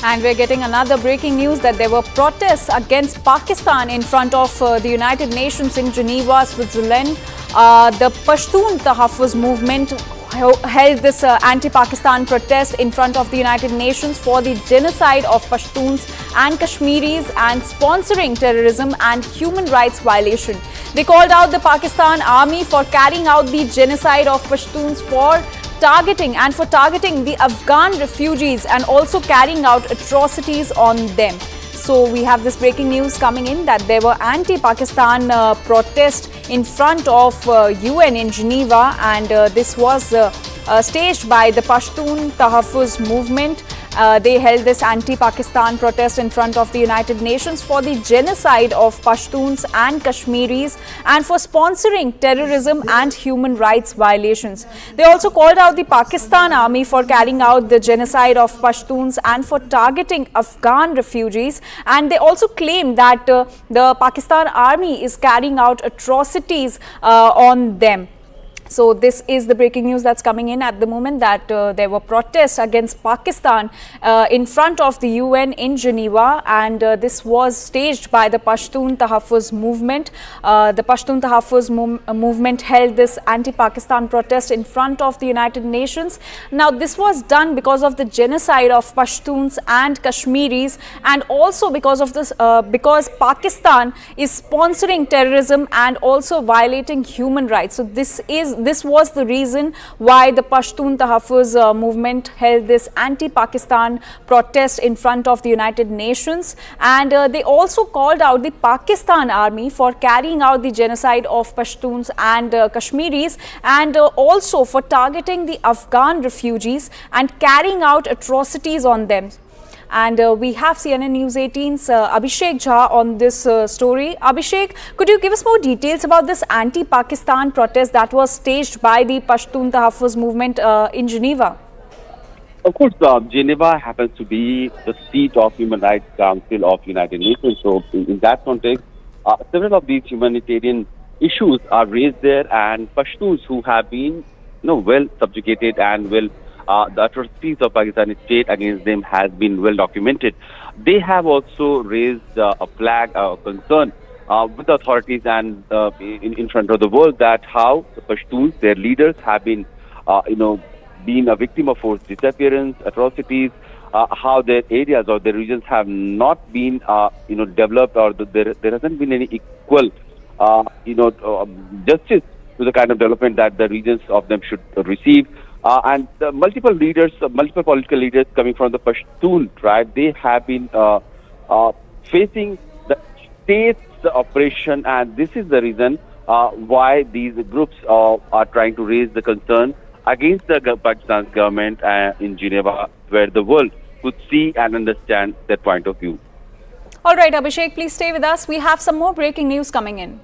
And we're getting another breaking news that there were protests against Pakistan in front of the United Nations in Geneva, Switzerland. The Pashtun Tahaffuz movement held this anti-Pakistan protest in front of the United Nations for the genocide of Pashtuns and Kashmiris and sponsoring terrorism and human rights violation. They called out the Pakistan army for carrying out the genocide of Pashtuns for targeting the Afghan refugees and also carrying out atrocities on them. So we have this breaking news coming in that there were anti-Pakistan protests in front of UN in Geneva, and this was staged by the Pashtun Tahaffuz movement. They held this anti-Pakistan protest in front of the United Nations for the genocide of Pashtuns and Kashmiris and for sponsoring terrorism and human rights violations. They also called out the Pakistan army for carrying out the genocide of Pashtuns and for targeting Afghan refugees. And they also claimed that the Pakistan army is carrying out atrocities on them. So this is the breaking news that's coming in at the moment, that there were protests against Pakistan in front of the UN in Geneva, and this was staged by the Pashtun Tahaffuz movement. The Pashtun Tahaffuz movement held this anti-Pakistan protest in front of the United Nations. Now this was done because of the genocide of Pashtuns and Kashmiris, and also because of this because Pakistan is sponsoring terrorism and also violating human rights. So this was the reason why the Pashtun Tahaffuz movement held this anti-Pakistan protest in front of the United Nations. And they also called out the Pakistan army for carrying out the genocide of Pashtuns and Kashmiris, and also for targeting the Afghan refugees and carrying out atrocities on them. And we have CNN News 18's Abhishek Jha on this story. Abhishek, could you give us more details about this anti-Pakistan protest that was staged by the Pashtun Tahaffuz movement in Geneva? Of course, Geneva happens to be the seat of Human Rights Council of United Nations. So in that context, several of these humanitarian issues are raised there, and Pashtuns who have been well subjugated and the atrocities of Pakistani state against them has been well documented. They have also raised a flag of concern with the authorities and in front of the world that how the Pashtuns, their leaders, have been, being a victim of forced disappearance, atrocities, how their areas or their regions have not been, developed, or there hasn't been any equal, justice to the kind of development that the regions of them should receive. And the multiple political leaders coming from the Pashtun tribe, they have been facing the state's oppression, and this is the reason why these groups are trying to raise the concern against the Pakistan's government in Geneva, where the world could see and understand their point of view. All right, Abhishek, please stay with us. We have some more breaking news coming in.